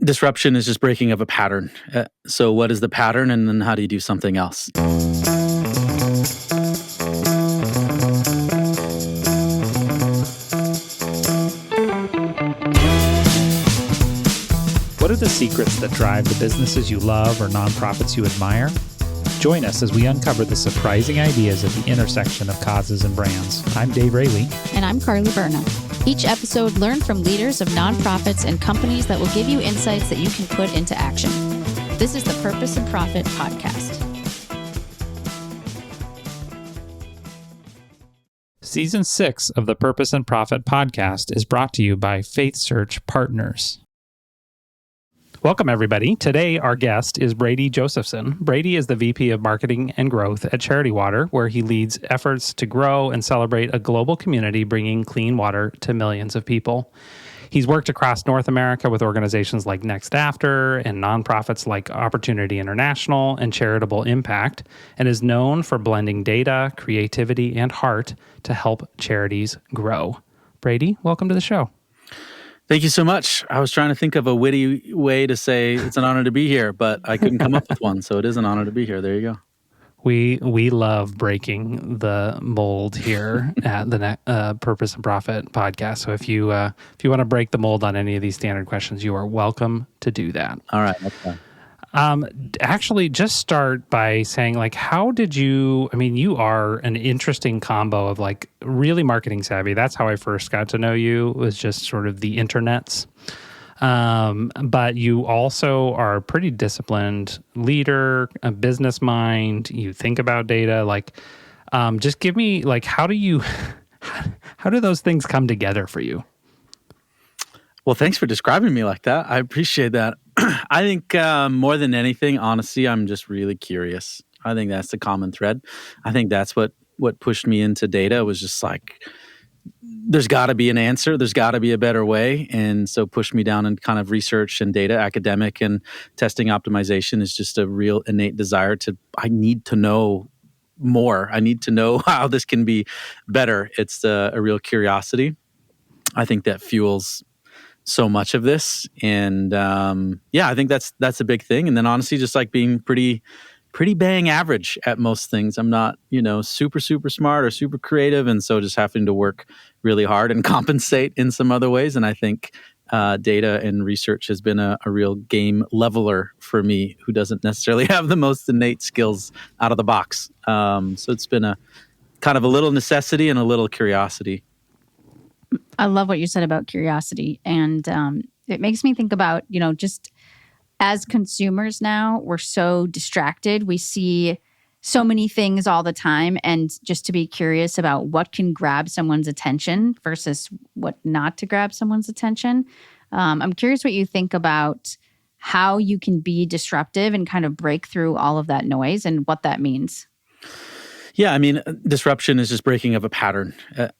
Disruption is just breaking of a pattern. So what is the pattern, and then how do you do something else? What are the secrets that drive the businesses you love or nonprofits you admire? Join us as we uncover the surprising ideas at the intersection of causes and brands. I'm Dave Raley. And I'm Berna. Each episode, learn from leaders of nonprofits and companies that will give you insights that you can put into action. This is the Purpose and Profit Podcast. Season 6 of the Purpose and Profit Podcast is brought to you by Faith Search Partners. Welcome, everybody. Today, our guest is Brady Josephson. Brady is the VP of Marketing and Growth at Charity Water, where he leads efforts to grow and celebrate a global community bringing clean water to millions of people. He's worked across North America with organizations like Next After and nonprofits like Opportunity International and Charitable Impact, and is known for blending data, creativity, and heart to help charities grow. Brady, welcome to the show. Thank you so much. I was trying to think of a witty way to say it's an honor to be here, but I couldn't come up with one. So it is an honor to be here. There you go. We love breaking the mold here at the Purpose and Profit Podcast. So if you want to break the mold on any of these standard questions, you are welcome to do that. All right. That's fine. Actually, just start by saying, how did you are an interesting combo of really marketing savvy. That's how I first got to know you, was just sort of the internets. But you also are a pretty disciplined leader, a business mind. You think about data. Just give me, how do those things come together for you? Well, thanks for describing me like that. I appreciate that. I think more than anything, honestly, I'm just really curious. I think that's the common thread. I think that's what pushed me into data, was just there's got to be an answer. There's got to be a better way. And so pushed me down in kind of research and data, academic and testing optimization is just a real innate desire I need to know more. I need to know how this can be better. It's a real curiosity. I think that fuels so much of this. And I think that's a big thing. And then honestly, just being pretty bang average at most things. I'm not, super, super smart or super creative. And so just having to work really hard and compensate in some other ways. And I think data and research has been a real game leveler for me, who doesn't necessarily have the most innate skills out of the box. So it's been a kind of a little necessity and a little curiosity. I love what you said about curiosity. And it makes me think about, just as consumers now, we're so distracted. We see so many things all the time. And just to be curious about what can grab someone's attention versus what not to grab someone's attention. I'm curious what you think about how you can be disruptive and kind of break through all of that noise and what that means. Yeah, disruption is just breaking of a pattern.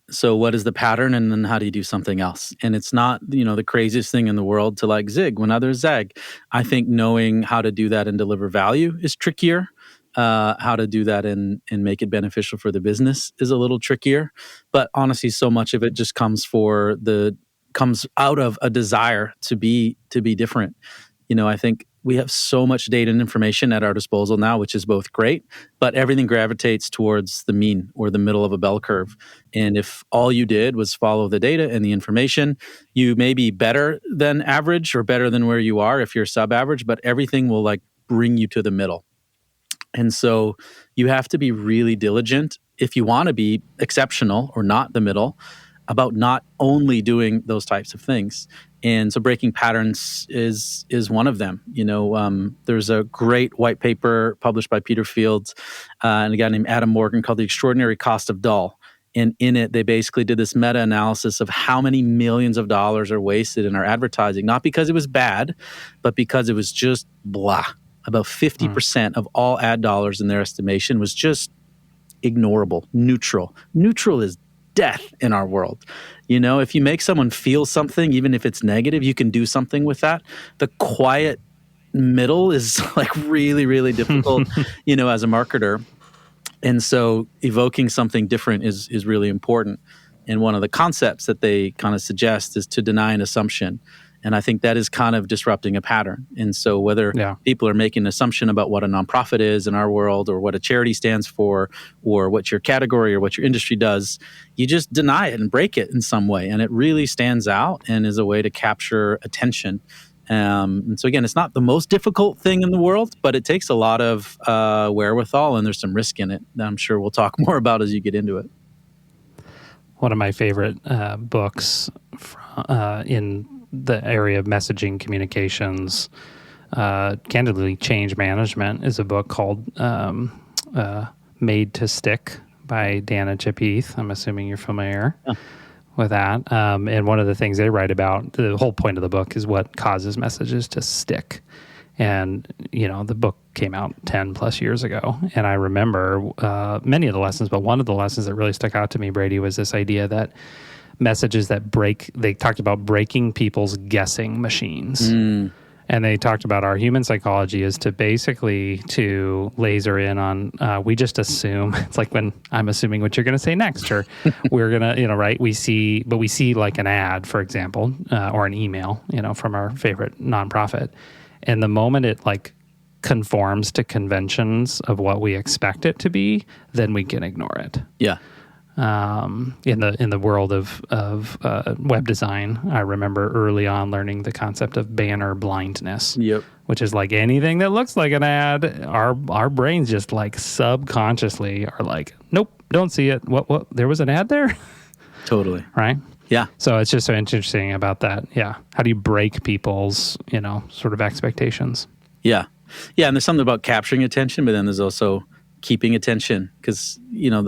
So what is the pattern, and then how do you do something else? And it's not, the craziest thing in the world to zig when others zag. I think knowing how to do that and deliver value is trickier. How to do that and make it beneficial for the business is a little trickier. But honestly, so much of it just comes out of a desire to be different. I think we have so much data and information at our disposal now, which is both great, but everything gravitates towards the mean or the middle of a bell curve. And if all you did was follow the data and the information, you may be better than average or better than where you are if you're sub-average, but everything will bring you to the middle. And so you have to be really diligent if you want to be exceptional or not the middle about not only doing those types of things. And so breaking patterns is one of them. There's a great white paper published by Peter Fields and a guy named Adam Morgan called The Extraordinary Cost of Dull. And in it, they basically did this meta-analysis of how many millions of dollars are wasted in our advertising, not because it was bad, but because it was just blah. About 50% of all ad dollars in their estimation was just ignorable, neutral. Neutral is death in our world. If you make someone feel something, even if it's negative, you can do something with that. The quiet middle is really, really difficult, as a marketer. And so evoking something different is really important. And one of the concepts that they kind of suggest is to deny an assumption. And I think that is kind of disrupting a pattern. And so whether Yeah. people are making an assumption about what a nonprofit is in our world, or what a charity stands for, or what your category or what your industry does, you just deny it and break it in some way. And it really stands out and is a way to capture attention. And so again, it's not the most difficult thing in the world, but it takes a lot of wherewithal, and there's some risk in it that I'm sure we'll talk more about as you get into it. One of my favorite books in the area of messaging communications, candidly, change management, is a book called Made to Stick by Dan and Chip Heath. I'm assuming you're familiar with that. And one of the things they write about, the whole point of the book is what causes messages to stick. And, the book came out 10 plus years ago. And I remember many of the lessons, but one of the lessons that really stuck out to me, Brady, was this idea that messages that they talked about breaking people's guessing machines. And they talked about our human psychology is to basically to laser in on, we just assume, it's like when I'm assuming what you're going to say next, or we're going to, right? We see like an ad, for example, or an email, from our favorite nonprofit. And the moment it like conforms to conventions of what we expect it to be, then we can ignore it. Yeah. In the world of web design, I remember early on learning the concept of banner blindness. Yep. Which is like anything that looks like an ad, our brains just like subconsciously are like, nope, don't see it. What? There was an ad there? Totally. Right? Yeah. So it's just so interesting about that. Yeah. How do you break people's, sort of expectations? Yeah. Yeah. And there's something about capturing attention, but then there's also keeping attention, because,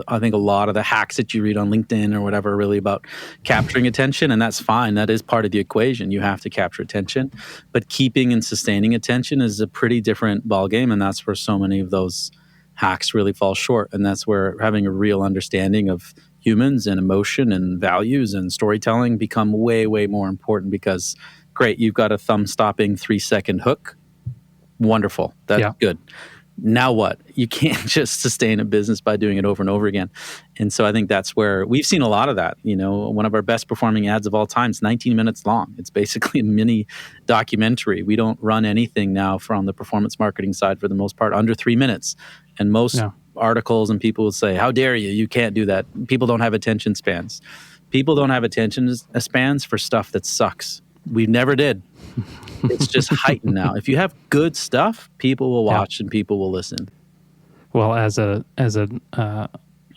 I think a lot of the hacks that you read on LinkedIn or whatever are really about capturing attention, and that's fine. That is part of the equation. You have to capture attention, but keeping and sustaining attention is a pretty different ballgame, and that's where so many of those hacks really fall short. And that's where having a real understanding of humans and emotion and values and storytelling become way, way more important, because great, you've got a thumb-stopping 3-second hook. Wonderful. That's good. Now what? You can't just sustain a business by doing it over and over again. And so I think that's where we've seen a lot of that. One of our best performing ads of all time is 19 minutes long. It's basically a mini documentary. We don't run anything now from the performance marketing side, for the most part, under 3 minutes. And most articles and people will say, how dare you? You can't do that. People don't have attention spans. People don't have attention spans for stuff that sucks. We never did. It's just heightened now. If you have good stuff, people will watch and people will listen. Well, as a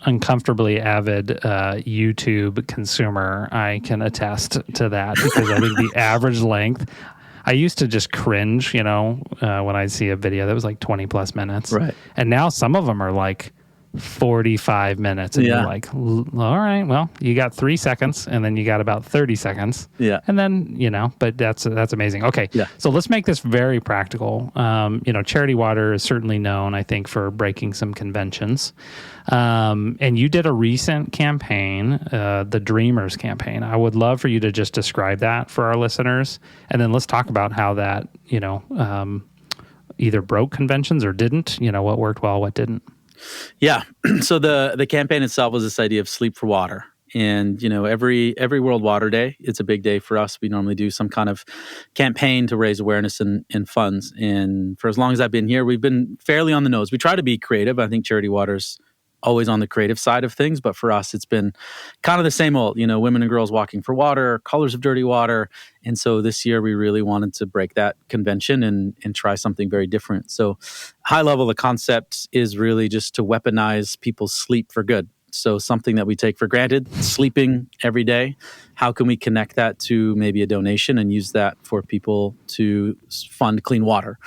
uncomfortably avid YouTube consumer, I can attest to that, because I think the average length, I used to just cringe, when I see a video that was like 20 plus minutes. Right. And now some of them are like 45 minutes, and you're like, all right, well, you got 3 seconds, and then you got about 30 seconds. Yeah. And then, but that's amazing. Okay. Yeah. So let's make this very practical. Charity Water is certainly known, I think, for breaking some conventions. And you did a recent campaign, the Dreamers campaign. I would love for you to just describe that for our listeners. And then let's talk about how that, either broke conventions or didn't, what worked well, what didn't. Yeah. So the campaign itself was this idea of sleep for water. And, every World Water Day, it's a big day for us. We normally do some kind of campaign to raise awareness and funds. And for as long as I've been here, we've been fairly on the nose. We try to be creative. I think Charity Water's always on the creative side of things. But for us, it's been kind of the same old, women and girls walking for water, colors of dirty water. And so this year we really wanted to break that convention and try something very different. So high level, the concept is really just to weaponize people's sleep for good. So something that we take for granted, sleeping every day, how can we connect that to maybe a donation and use that for people to fund clean water?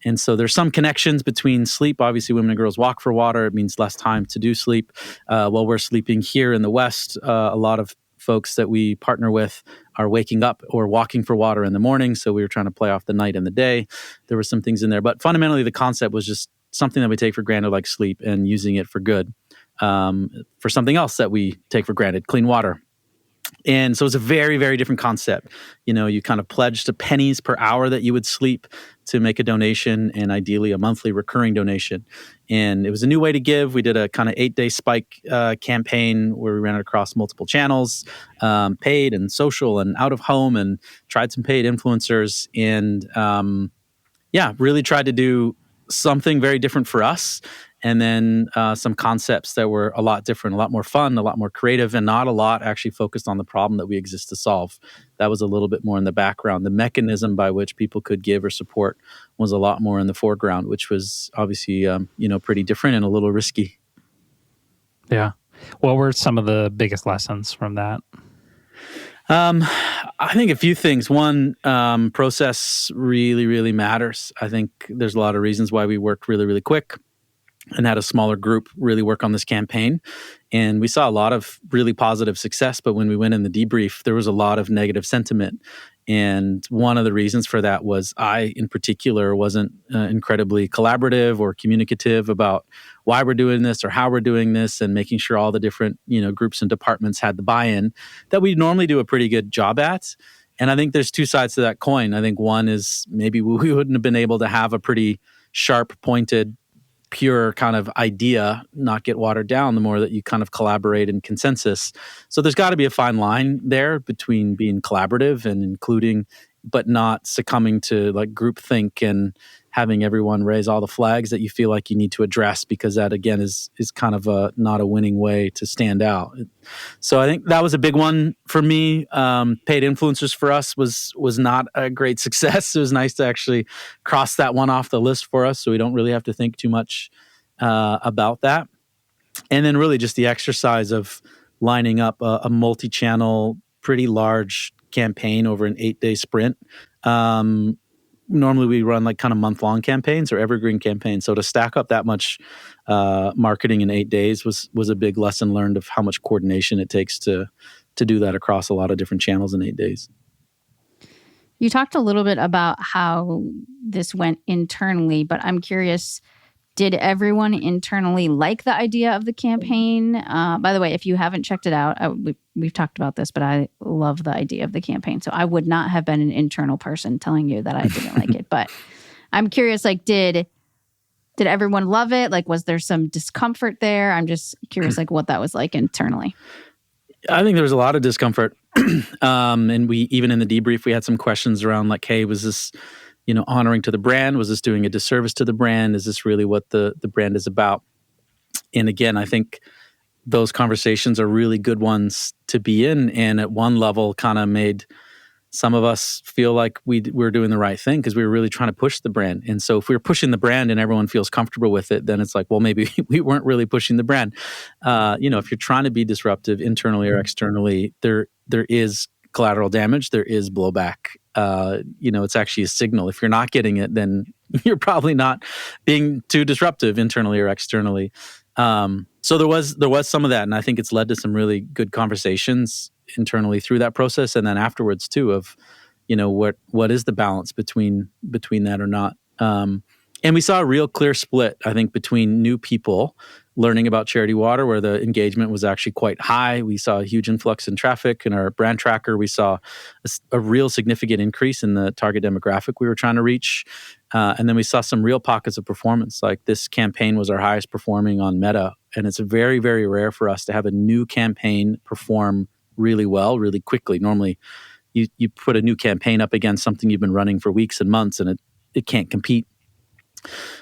And so there's some connections between sleep. Obviously, women and girls walk for water. It means less time to do sleep. While we're sleeping here in the West, a lot of folks that we partner with are waking up or walking for water in the morning. So we were trying to play off the night and the day. There were some things in there. But fundamentally, the concept was just something that we take for granted, like sleep, and using it for good, for something else that we take for granted, clean water. And so it's a very, very different concept. You kind of pledge to pennies per hour that you would sleep, to make a donation, and ideally a monthly recurring donation. And it was a new way to give. We did a kind of 8-day spike campaign where we ran it across multiple channels, paid and social and out of home, and tried some paid influencers, and really tried to do something very different for us. And then some concepts that were a lot different, a lot more fun, a lot more creative, and not a lot actually focused on the problem that we exist to solve. That was a little bit more in the background. The mechanism by which people could give or support was a lot more in the foreground, which was obviously pretty different and a little risky. Yeah. What were some of the biggest lessons from that? I think a few things. One, process really, really matters. I think there's a lot of reasons why we worked really, really quick and had a smaller group really work on this campaign. And we saw a lot of really positive success, but when we went in the debrief, there was a lot of negative sentiment. And one of the reasons for that was I, in particular, wasn't incredibly collaborative or communicative about why we're doing this or how we're doing this, and making sure all the different groups and departments had the buy-in that we normally do a pretty good job at. And I think there's two sides to that coin. I think one is maybe we wouldn't have been able to have a pretty sharp, pointed, pure kind of idea not get watered down the more that you kind of collaborate in consensus. So there's got to be a fine line there between being collaborative and including, but not succumbing to like groupthink and having everyone raise all the flags that you feel like you need to address, because that again is kind of not a winning way to stand out. So I think that was a big one for me. Paid influencers for us was not a great success. It was nice to actually cross that one off the list for us, so we don't really have to think too much about that. And then really just the exercise of lining up a multi-channel, pretty large campaign over an 8-day sprint. Normally we run like kind of month-long campaigns or evergreen campaigns. So to stack up that much marketing in 8 days was a big lesson learned of how much coordination it takes to do that across a lot of different channels in 8 days. You talked a little bit about how this went internally, but I'm curious, did everyone internally like the idea of the campaign? By the way, if you haven't checked it out, we've talked about this, but I love the idea of the campaign. So I would not have been an internal person telling you that I didn't like it. But I'm curious, like, did everyone love it? Like, was there some discomfort there? I'm just curious, like, what that was like internally. I think there was a lot of discomfort. And we, even in the debrief, we had some questions around like, hey, was this honoring to the brand? Was this doing a disservice to the brand? Is this really what the brand is about? And again, I think those conversations are really good ones to be in, and at one level kind of made some of us feel like we're doing the right thing because we were really trying to push the brand. And so if we were pushing the brand and everyone feels comfortable with it, then it's like, well, maybe we weren't really pushing the brand. If you're trying to be disruptive internally or externally, there is collateral damage, there is blowback. It's actually a signal. If you're not getting it, then you're probably not being too disruptive internally or externally. So there was some of that, and I think it's led to some really good conversations internally through that process, and then afterwards too, of what is the balance between that or not. And we saw a real clear split, I think, between new people learning about Charity Water, where the engagement was actually quite high. We saw a huge influx in traffic in our brand tracker. We saw a real significant increase in the target demographic we were trying to reach. And then we saw some real pockets of performance. Like this campaign was our highest performing on Meta. And it's very, very rare for us to have a new campaign perform really well, really quickly. Normally, you put a new campaign up against something you've been running for weeks and months, and it can't compete.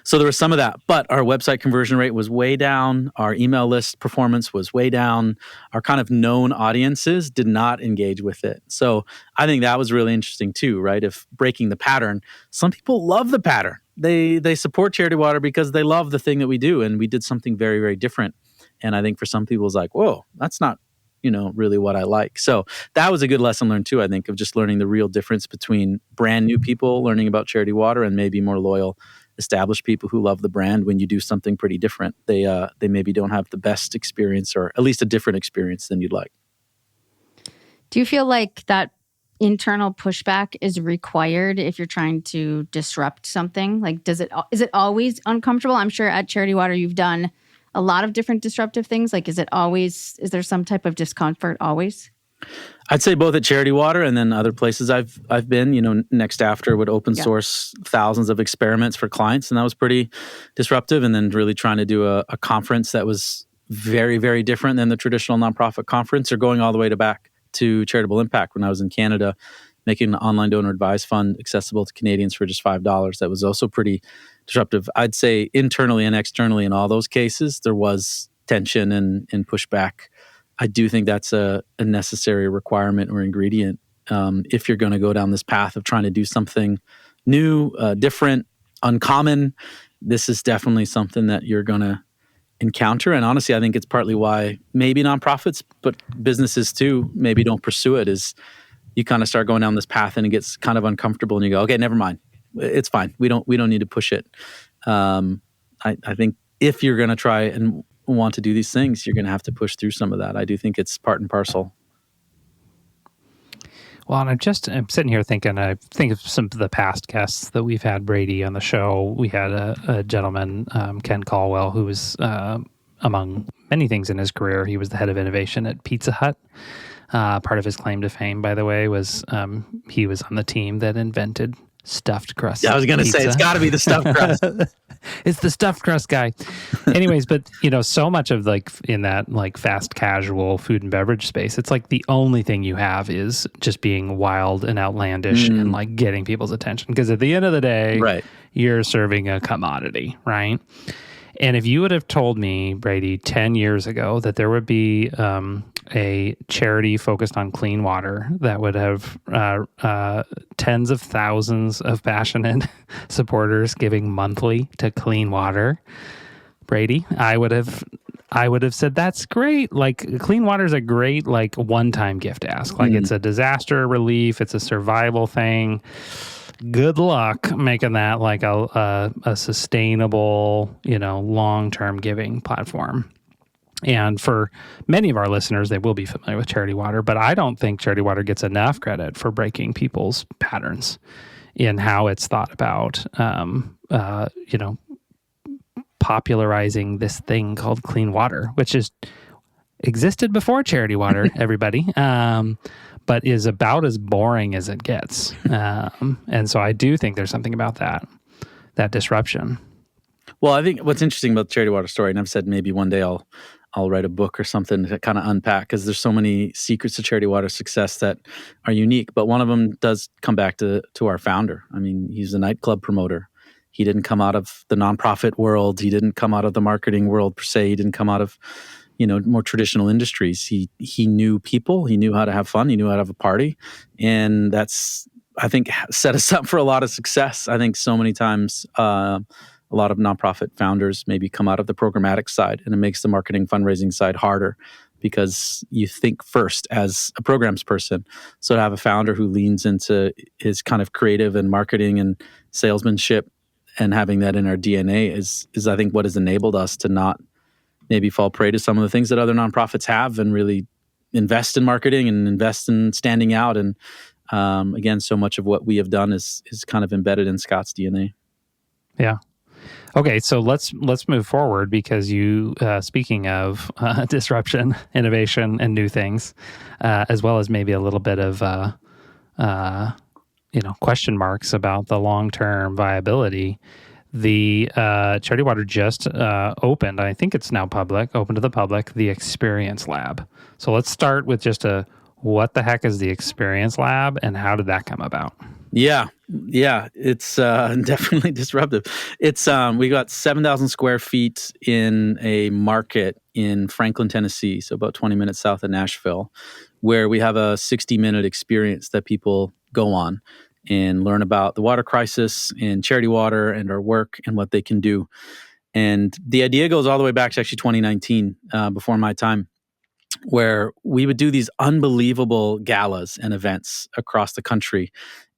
So there was some of that, but our website conversion rate was way down. Our email list performance was way down. Our kind of known audiences did not engage with it. So I think that was really interesting too, right? If breaking the pattern, some people love the pattern. They support Charity Water because they love the thing that we do, and we did something very, very different. And I think for some people it's like, whoa, that's not really what I like. So that was a good lesson learned too, I think, of just learning the real difference between brand new people learning about Charity Water and maybe more loyal established people who love the brand. When you do something pretty different, they maybe don't have the best experience, or at least a different experience than you'd like. Do you feel like that internal pushback is required if you're trying to disrupt something? Like, is it always uncomfortable? I'm sure at Charity Water you've done a lot of different disruptive things. Like, is there some type of discomfort always? I'd say both at Charity Water and then other places I've been. Next After would open source thousands of experiments for clients, and that was pretty disruptive. And then really trying to do a conference that was very, very different than the traditional nonprofit conference, or going all the way back to Charitable Impact when I was in Canada, making an online donor advised fund accessible to Canadians for just $5. That was also pretty disruptive. I'd say internally and externally in all those cases, there was tension and pushback. I do think that's a necessary requirement or ingredient if you're going to go down this path of trying to do something new, different, uncommon. This is definitely something that you're going to encounter. And honestly, I think it's partly why maybe nonprofits, but businesses too, maybe don't pursue it, is you kind of start going down this path and it gets kind of uncomfortable and you go, okay, never mind. It's fine. We don't need to push it. I think if you're going to try and want to do these things, you're going to have to push through some of that. I do think it's part and parcel. Well, and I'm sitting here thinking, I think of some of the past guests that we've had, Brady, on the show. We had a gentleman, Ken Caldwell, who was, among many things in his career, he was the head of innovation at Pizza Hut. Part of his claim to fame, by the way, was he was on the team that invented stuffed crust. Yeah, I was going to say, it's got to be the stuffed crust. It's the stuffed crust guy. Anyways, but so much of in that fast casual food and beverage space, it's like the only thing you have is just being wild and outlandish and getting people's attention. Because at the end of the day, right, you're serving a commodity, right? And if you would have told me, Brady, 10 years ago that there would be a charity focused on clean water that would have tens of thousands of passionate supporters giving monthly to clean water, Brady, I would have said that's great. Clean water is a great one-time gift ask. It's a disaster relief, it's a survival thing. Good luck making that a sustainable, long-term giving platform. And for many of our listeners, they will be familiar with Charity Water, but I don't think Charity Water gets enough credit for breaking people's patterns in how it's thought about, popularizing this thing called clean water, which existed before Charity Water, everybody, but is about as boring as it gets. And so I do think there's something about that disruption. Well, I think what's interesting about the Charity Water story, and I've said maybe one day I'll write a book or something to kind of unpack, because there's so many secrets to Charity Water success that are unique. But one of them does come back to our founder. I mean, he's a nightclub promoter. He didn't come out of the nonprofit world. He didn't come out of the marketing world per se. He didn't come out of more traditional industries. He knew people. He knew how to have fun. He knew how to have a party, and that's, I think, set us up for a lot of success. I think so many times a lot of nonprofit founders maybe come out of the programmatic side, and it makes the marketing fundraising side harder because you think first as a programs person. So to have a founder who leans into his kind of creative and marketing and salesmanship and having that in our DNA is I think what has enabled us to not maybe fall prey to some of the things that other nonprofits have, and really invest in marketing and invest in standing out. And again, so much of what we have done is kind of embedded in Scott's DNA. Yeah. Okay, so let's move forward, because you, speaking of disruption, innovation, and new things, as well as maybe a little bit of question marks about the long-term viability. The Charity Water just opened. I think it's now open to the public. The Experience Lab. So let's start with just what the heck is the Experience Lab, and how did that come about? Yeah, it's definitely disruptive. It's we got 7,000 square feet in a market in Franklin, Tennessee, so about 20 minutes south of Nashville, where we have a 60-minute experience that people go on and learn about the water crisis and Charity Water and our work and what they can do. And the idea goes all the way back to actually 2019, before my time, where we would do these unbelievable galas and events across the country.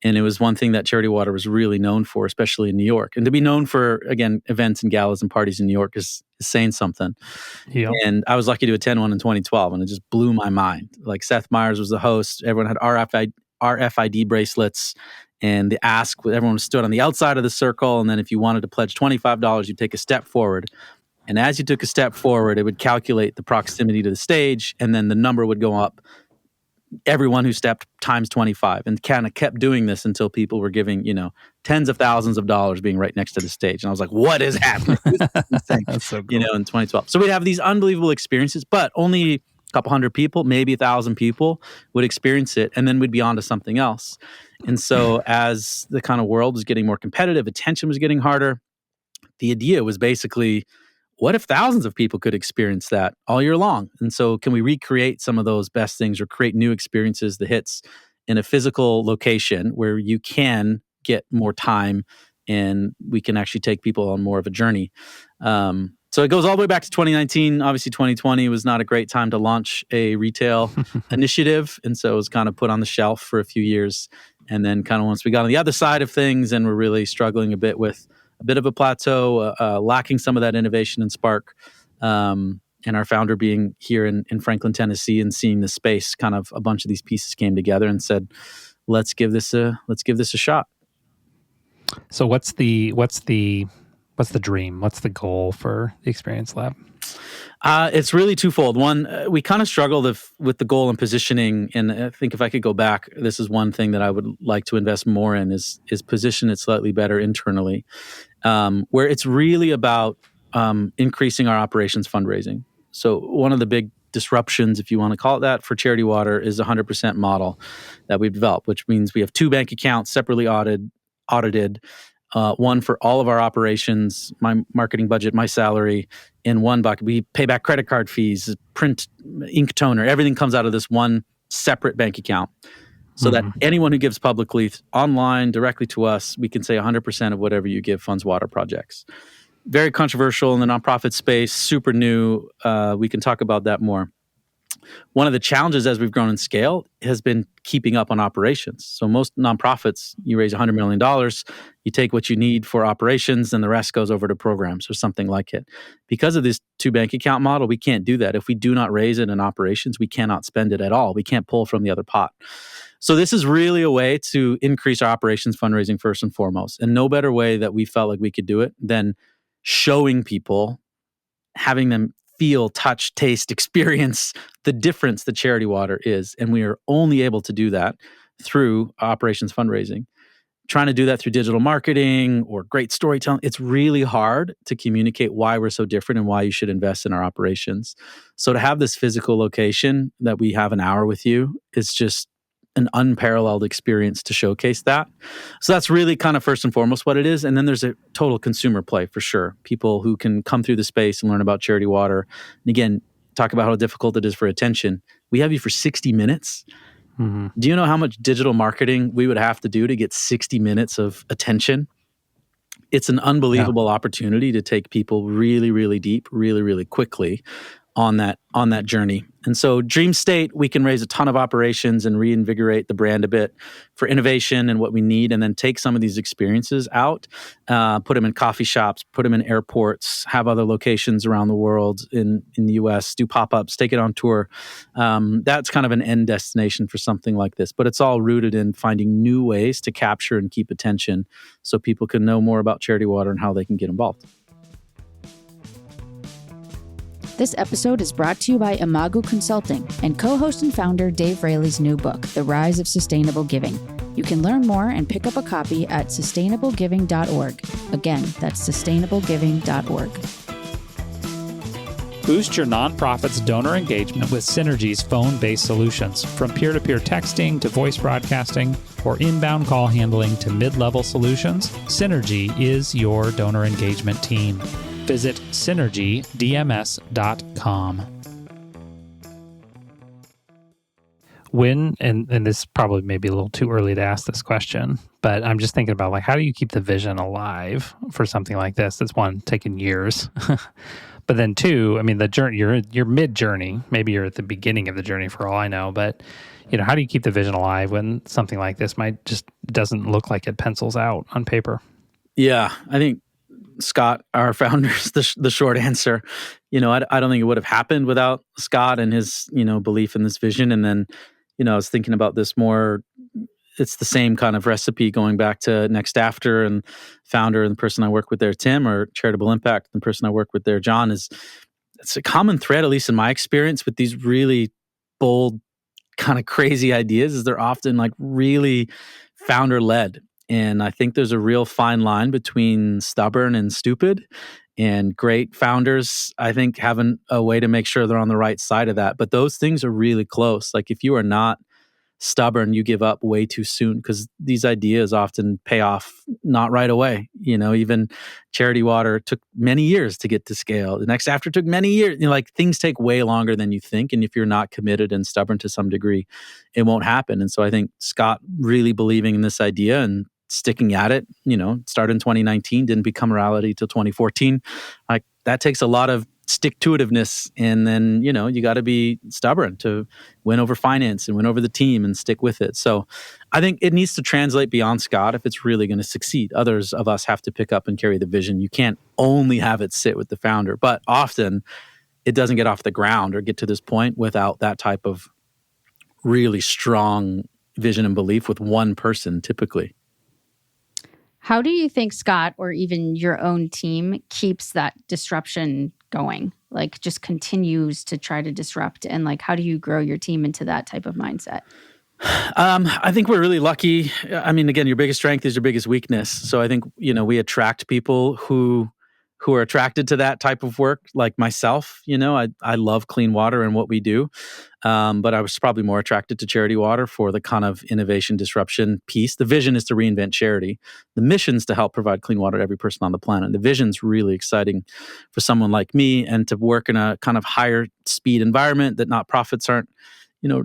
And it was one thing that Charity Water was really known for, especially in New York. And to be known for, again, events and galas and parties in New York is saying something. Yep. And I was lucky to attend one in 2012, and it just blew my mind. Seth Meyers was the host. Everyone had RFID bracelets. And the ask, everyone stood on the outside of the circle. And then if you wanted to pledge $25, you'd take a step forward. And as you took a step forward, it would calculate the proximity to the stage, and then the number would go up everyone who stepped times 25, and kind of kept doing this until people were giving, tens of thousands of dollars being right next to the stage. And I was like, what is happening? This is insane. That's so cool. In 2012. So we'd have these unbelievable experiences, but only a couple hundred people, maybe 1,000 people would experience it. And then we'd be on to something else. And so as the kind of world was getting more competitive, attention was getting harder. The idea was basically, what if thousands of people could experience that all year long? And so can we recreate some of those best things or create new experiences, the hits, in a physical location where you can get more time and we can actually take people on more of a journey? So it goes all the way back to 2019. Obviously, 2020 was not a great time to launch a retail initiative. And so it was kind of put on the shelf for a few years. And then kind of once we got on the other side of things and we're really struggling a bit with a bit of a plateau, lacking some of that innovation and spark. And our founder being here in Franklin, Tennessee, and seeing the space, kind of a bunch of these pieces came together and said, let's give this a shot. So what's the dream? What's the goal for the Experience Lab? It's really twofold. One, we kind of struggled with the goal and positioning, and I think if I could go back, this is one thing that I would like to invest more in is position it slightly better internally, where it's really about increasing our operations fundraising. So one of the big disruptions, if you want to call it that, for Charity Water is a 100% model that we've developed, which means we have 2 bank accounts separately audited. One for all of our operations, my marketing budget, my salary, in one bucket. We pay back credit card fees, print, ink toner, everything comes out of this one separate bank account. So that anyone who gives publicly, online, directly to us, we can say 100% of whatever you give funds water projects. Very controversial in the nonprofit space, super new. We can talk about that more. One of the challenges as we've grown in scale has been keeping up on operations. So most nonprofits, you raise $100 million, you take what you need for operations, and the rest goes over to programs or something like it. Because of this 2 bank account model, we can't do that. If we do not raise it in operations, we cannot spend it at all. We can't pull from the other pot. So this is really a way to increase our operations fundraising first and foremost. And no better way that we felt like we could do it than showing people, having them feel, touch, taste, experience the difference that Charity Water is. And we are only able to do that through operations fundraising. Trying to do that through digital marketing or great storytelling, it's really hard to communicate why we're so different and why you should invest in our operations. So to have this physical location that we have an hour with you is just an unparalleled experience to showcase that. So that's really kind of first and foremost what it is. And then there's a total consumer play for sure. People who can come through the space and learn about Charity Water. And again, talk about how difficult it is for attention. We have you for 60 minutes. Mm-hmm. Do you know how much digital marketing we would have to do to get 60 minutes of attention? It's an unbelievable opportunity to take people really, really deep, really, really quickly on that journey. And so dream state, we can raise a ton of operations and reinvigorate the brand a bit for innovation and what we need, and then take some of these experiences out, put them in coffee shops, put them in airports, have other locations around the world in the US, do pop-ups, take it on tour. That's kind of an end destination for something like this. But it's all rooted in finding new ways to capture and keep attention so people can know more about Charity Water and how they can get involved. This episode is brought to you by Imago Consulting and co-host and founder Dave Raley's new book, The Rise of Sustainable Giving. You can learn more and pick up a copy at sustainablegiving.org. Again, that's sustainablegiving.org. Boost your nonprofit's donor engagement with Synergy's phone-based solutions. From peer-to-peer texting to voice broadcasting or inbound call handling to mid-level solutions, Synergy is your donor engagement team. Visit synergydms.com. When, and this probably may be a little too early to ask this question, but I'm just thinking about how do you keep the vision alive for something like this? That's one, taking years. But then two, I mean, the journey, you're mid-journey. Maybe you're at the beginning of the journey for all I know, but how do you keep the vision alive when something like this might just doesn't look like it pencils out on paper? Yeah, I think Scott, our founder, is the short answer. I don't think it would have happened without Scott and his, belief in this vision. And then, I was thinking about this more. It's the same kind of recipe going back to Next After and founder and the person I work with there, Tim, or Charitable Impact, the person I work with there, John, it's a common thread, at least in my experience, with these really bold kind of crazy ideas is they're often like really founder led. And I think there's a real fine line between stubborn and stupid. And great founders, I think, have a way to make sure they're on the right side of that. But those things are really close. Like if you are not stubborn, you give up way too soon because these ideas often pay off not right away. Even Charity Water took many years to get to scale. The next after took many years. Like things take way longer than you think. And if you're not committed and stubborn to some degree, it won't happen. And so I think Scott really believing in this idea and sticking at it, started in 2019, didn't become a reality till 2014. Like that takes a lot of stick-to-itiveness, and then you got to be stubborn to win over finance and win over the team and stick with it. So I think it needs to translate beyond Scott if it's really going to succeed. Others of us have to pick up and carry the vision. You can't only have it sit with the founder, but often it doesn't get off the ground or get to this point without that type of really strong vision and belief with one person typically. How do you think Scott or even your own team keeps that disruption going? Like just continues to try to disrupt, and like how do you grow your team into that type of mindset? I think we're really lucky. I mean, again, your biggest strength is your biggest weakness. So I think, we attract people who are attracted to that type of work, like myself. I love clean water and what we do. But I was probably more attracted to Charity Water for the kind of innovation disruption piece. The vision is to reinvent charity. The mission's to help provide clean water to every person on the planet. The vision's really exciting for someone like me, and to work in a kind of higher speed environment that nonprofits aren't,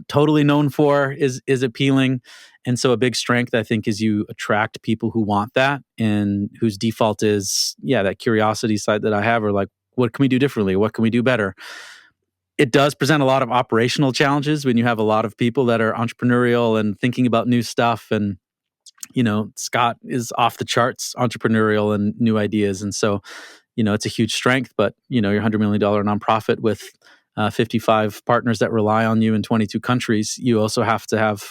totally known for is appealing. And so a big strength, I think, is you attract people who want that and whose default is, that curiosity side that I have, or like, what can we do differently? What can we do better? It does present a lot of operational challenges when you have a lot of people that are entrepreneurial and thinking about new stuff. And, Scott is off the charts, entrepreneurial and new ideas. And so, it's a huge strength, but, your $100 million nonprofit with 55 partners that rely on you in 22 countries, you also have to have,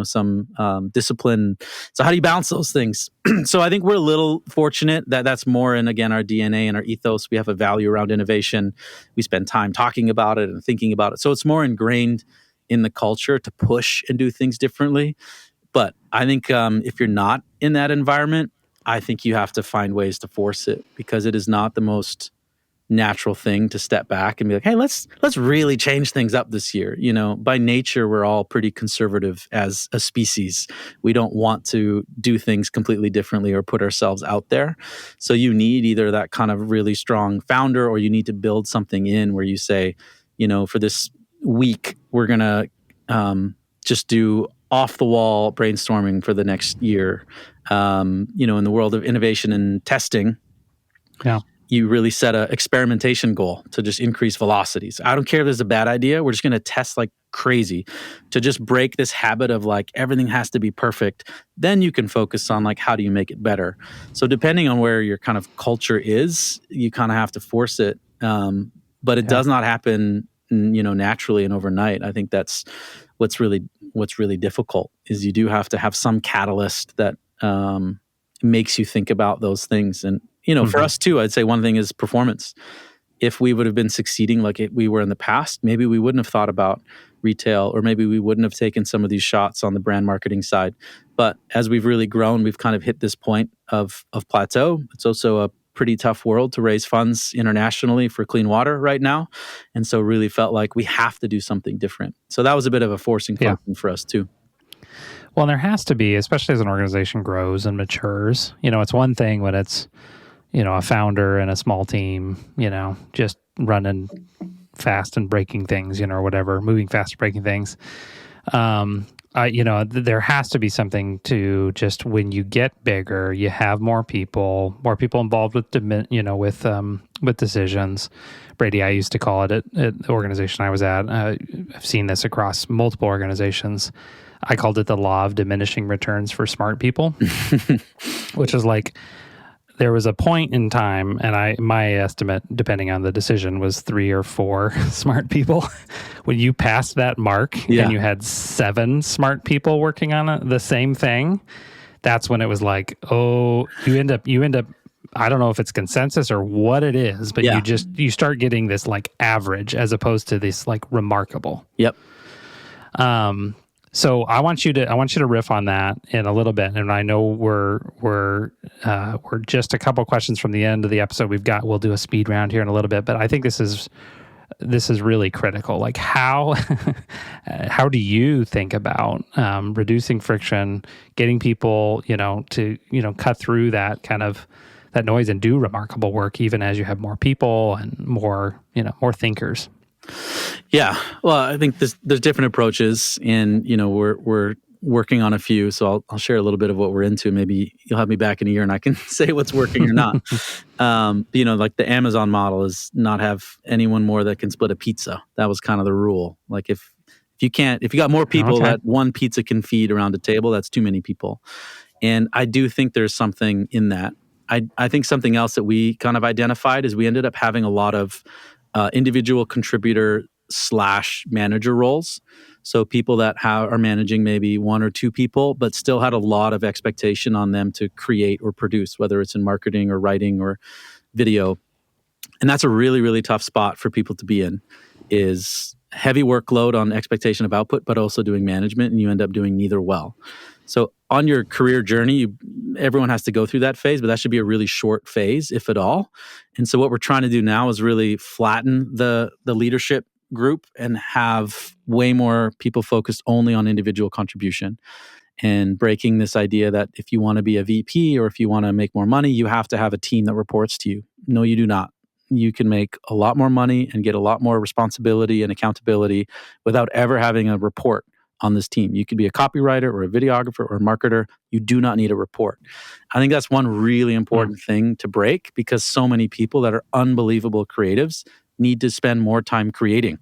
some discipline. So how do you balance those things? So I think we're a little fortunate that that's more in, again, our DNA and our ethos. We have a value around innovation. We spend time talking about it and thinking about it. So it's more ingrained in the culture to push and do things differently. But I think if you're not in that environment, I think you have to find ways to force it, because it is not the most natural thing to step back and be like, hey, let's really change things up this year. By nature, we're all pretty conservative as a species. We don't want to do things completely differently or put ourselves out there. So you need either that kind of really strong founder, or you need to build something in where you say, for this week, we're going to just do off the wall brainstorming for the next year. In the world of innovation and testing, you really set a experimentation goal to just increase velocities. I don't care if there's a bad idea. We're just going to test like crazy to just break this habit of like everything has to be perfect. Then you can focus on like, how do you make it better? So depending on where your kind of culture is, you kind of have to force it. But it does not happen, naturally and overnight. I think that's what's really difficult, is you do have to have some catalyst that makes you think about those things. And for us too, I'd say one thing is performance. If we would have been succeeding like we were in the past, maybe we wouldn't have thought about retail, or maybe we wouldn't have taken some of these shots on the brand marketing side. But as we've really grown, we've kind of hit this point of plateau. It's also a pretty tough world to raise funds internationally for clean water right now. And so really felt like we have to do something different. So that was a bit of a forcing function for us too. Well, there has to be, especially as an organization grows and matures. It's one thing when it's, a founder and a small team, just running fast and breaking things, or whatever, moving fast, breaking things. There has to be something to just, when you get bigger, you have more people involved with, with decisions. Brady, I used to call it at the organization I was at. I've seen this across multiple organizations. I called it the law of diminishing returns for smart people, which is like, there was a point in time, and my estimate, depending on the decision, was 3 or 4 smart people. When you passed that mark and you had 7 smart people working on the same thing, that's when it was like, oh, you end up. I don't know if it's consensus or what it is, but you start getting this like average as opposed to this like remarkable. Yep. So I want you to riff on that in a little bit. And I know we're just a couple questions from the end of the episode. We'll do a speed round here in a little bit, but I think this is really critical. Like how do you think about reducing friction, getting people, to, cut through that kind of that noise and do remarkable work, even as you have more people and more thinkers? Yeah. Well, I think there's different approaches, and we're working on a few. So I'll share a little bit of what we're into. Maybe you'll have me back in a year and I can say what's working or not. Like the Amazon model is not have anyone more that can split a pizza. That was kind of the rule. Like if you got more people that one pizza can feed around a table, that's too many people. And I do think there's something in that. I think something else that we kind of identified is we ended up having a lot of individual contributor / manager roles. So people that are managing maybe one or two people, but still had a lot of expectation on them to create or produce, whether it's in marketing or writing or video. And that's a really, really tough spot for people to be in, is heavy workload on expectation of output, but also doing management, and you end up doing neither well. So on your career journey, everyone has to go through that phase, but that should be a really short phase, if at all. And so what we're trying to do now is really flatten the leadership group and have way more people focused only on individual contribution, and breaking this idea that if you want to be a VP or if you want to make more money, you have to have a team that reports to you. No, you do not. You can make a lot more money and get a lot more responsibility and accountability without ever having a report on this team. You could be a copywriter or a videographer or a marketer. You do not need a report. I think that's one really important thing to break, because so many people that are unbelievable creatives need to spend more time creating.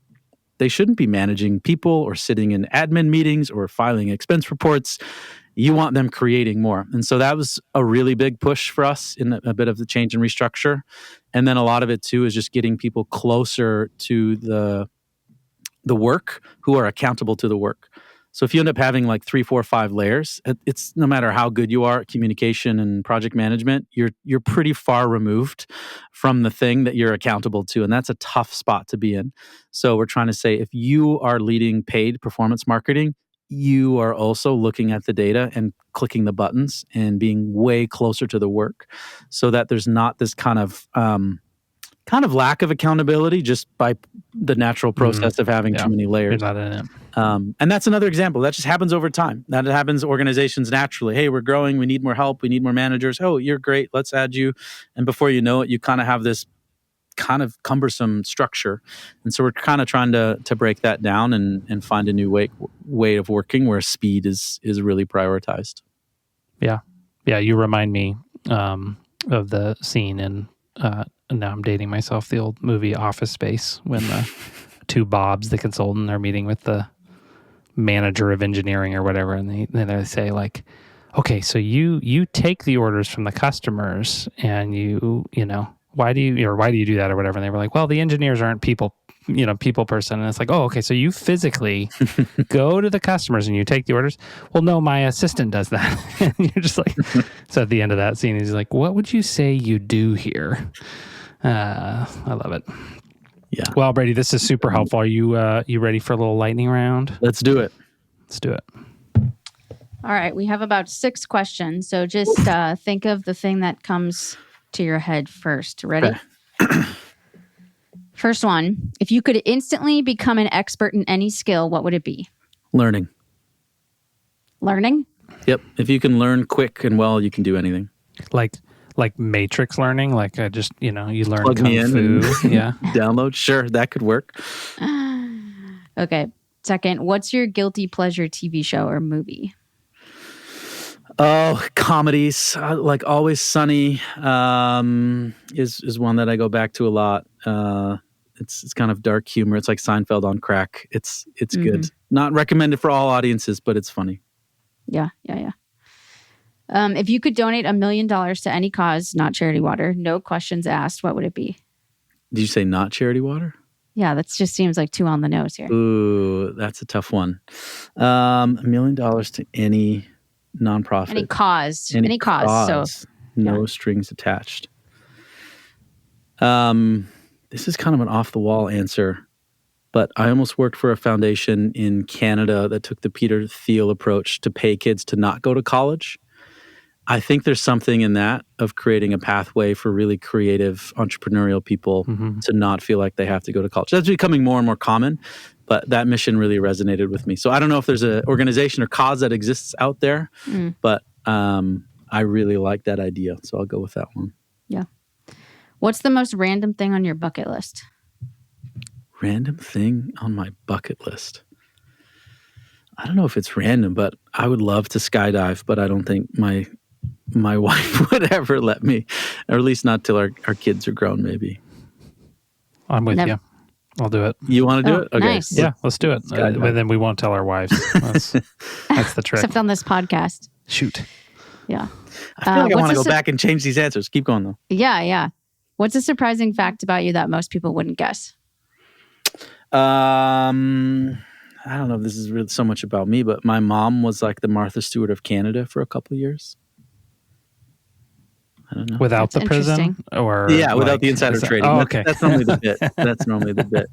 They shouldn't be managing people or sitting in admin meetings or filing expense reports. You want them creating more. And so that was a really big push for us in a bit of the change and restructure. And then a lot of it too is just getting people closer to the work, who are accountable to the work. So if you end up having like 3, 4, 5 layers, it's no matter how good you are at communication and project management, you're pretty far removed from the thing that you're accountable to. And that's a tough spot to be in. So we're trying to say, if you are leading paid performance marketing, you are also looking at the data and clicking the buttons and being way closer to the work, so that there's not this kind of lack of accountability just by the natural process of having too many layers. You're not in it. And that's another example. That just happens over time. That happens organizations naturally. Hey, we're growing. We need more help. We need more managers. Oh, you're great. Let's add you. And before you know it, you kind of have this kind of cumbersome structure. And so we're kind of trying to break that down and find a new way of working where speed is really prioritized. Yeah. Yeah. You remind me of the scene in, now I'm dating myself, the old movie Office Space, when the two Bobs, the consultant, are meeting with the manager of engineering or whatever, and they say like, okay, so you take the orders from the customers, and why do you do that or whatever? And they were like, well, the engineers aren't people person. And it's like, oh, okay, so you physically go to the customers and you take the orders. Well, no, my assistant does that. And you're just like, so at the end of that scene, he's like, what would you say you do here? I love it. Yeah. Well, Brady, this is super helpful. Are you ready for a little lightning round? Let's do it. Let's do it. All right. We have about 6 questions. So just think of the thing that comes to your head first. Ready? Okay. First one. If you could instantly become an expert in any skill, what would it be? Learning. Learning? Yep. If you can learn quick and well, you can do anything. Like matrix learning, like I just, you learn Plug Kung me in Fu. Yeah. Download. Sure. That could work. Okay. Second, what's your guilty pleasure TV show or movie? Oh, comedies. Like Always Sunny is one that I go back to a lot. It's kind of dark humor. It's like Seinfeld on crack. It's good. Not recommended for all audiences, but it's funny. Yeah. If you could donate $1 million to any cause, not charity water, no questions asked, what would it be? Did you say not charity water? Yeah, that just seems like too on the nose here. Ooh, that's a tough one. $1 million to any nonprofit. Any cause. Any cause. So, no strings attached. This is kind of an off the wall answer. but I almost worked for a foundation in Canada that took the Peter Thiel approach to pay kids to not go to college. I think there's something in that of creating a pathway for really creative entrepreneurial people to not feel like they have to go to college. That's becoming more and more common, but that mission really resonated with me. So I don't know if there's an organization or cause that exists out there, but I really like that idea. So I'll go with that one. Yeah. What's the most random thing on your bucket list? Random thing on my bucket list. I don't know if it's random, but I would love to skydive, but I don't think my wife would ever let me, or at least not till our kids are grown, maybe. I'm with you. I'll do it. You want to do it? Okay. Nice. Yeah, let's do it. But then we won't tell our wives. That's the trick. Except on this podcast. Shoot. Yeah. I feel like I want to go back and change these answers. Keep going, though. Yeah. What's a surprising fact about you that most people wouldn't guess? I don't know if this is really so much about me, but my mom was like the Martha Stewart of Canada for a couple of years. I don't know. Without That's the prison? Or without the insider trading. Oh, okay. That's normally the bit.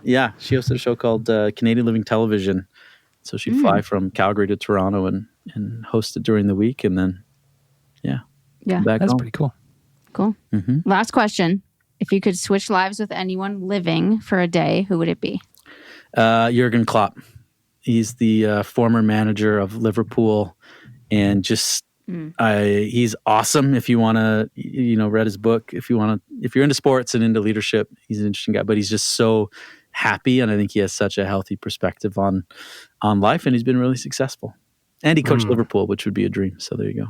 Yeah, she hosted a show called Canadian Living Television. So she'd fly from Calgary to Toronto and host it during the week, and then, back That's home. pretty cool. Cool. Last question. If you could switch lives with anyone living for a day, who would it be? Jurgen Klopp. He's the former manager of Liverpool, and just he's awesome. If you want to, read his book. If you're into sports and into leadership, he's an interesting guy. But he's just so happy, and I think he has such a healthy perspective on life, and he's been really successful. And he coached Liverpool, which would be a dream. So there you go.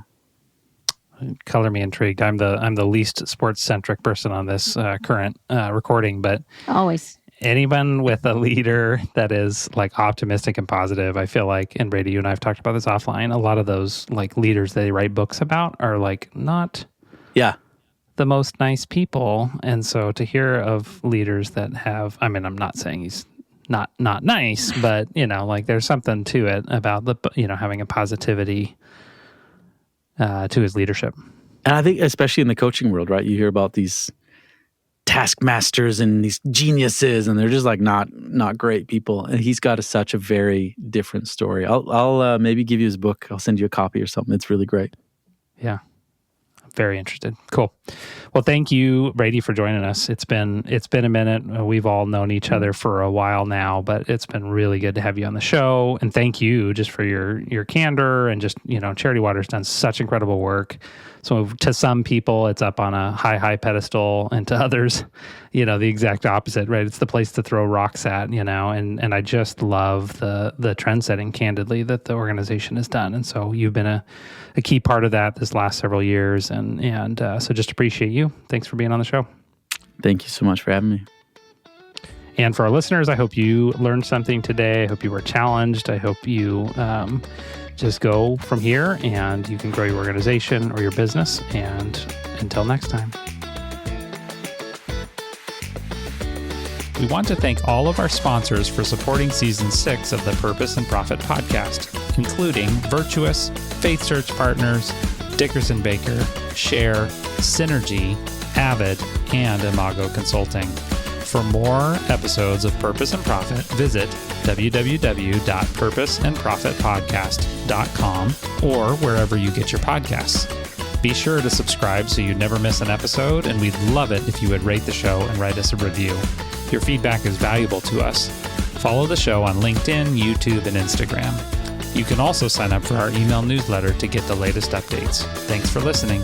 Color me intrigued. I'm the least sports centric person on this current recording, but Always. Anyone with a leader that is like optimistic and positive, I feel like, and Brady, you and I have talked about this offline, a lot of those like leaders that they write books about are like not the most nice people. And so to hear of leaders that have, I mean, I'm not saying he's not nice, but like there's something to it about having a positivity to his leadership. And I think especially in the coaching world, right? You hear about these taskmasters and these geniuses, and they're just like not great people. And he's got such a very different story. I'll maybe give you his book. I'll send you a copy or something. It's really great. Yeah. I'm very interested. Cool. Well, thank you, Brady, for joining us. It's been a minute. We've all known each other for a while now, but it's been really good to have you on the show. And thank you just for your candor and just, Charity Water's done such incredible work. So to some people, it's up on a high pedestal, and to others, the exact opposite, right? It's the place to throw rocks at, and I just love the trend setting, candidly, that the organization has done. And so you've been a key part of that this last several years. And so just appreciate you. Thanks for being on the show. Thank you so much for having me. And for our listeners, I hope you learned something today. I hope you were challenged. I hope you just go from here and you can grow your organization or your business. And until next time. We want to thank all of our sponsors for supporting Season 6 of the Purpose and Profit podcast, including Virtuous, Faith Search Partners, Dickerson Baker, Share, Synergy, Avid, and Imago Consulting. For more episodes of Purpose and Profit, visit www.purposeandprofitpodcast.com or wherever you get your podcasts. Be sure to subscribe so you never miss an episode, and we'd love it if you would rate the show and write us a review. Your feedback is valuable to us. Follow the show on LinkedIn, YouTube, and Instagram. You can also sign up for our email newsletter to get the latest updates. Thanks for listening.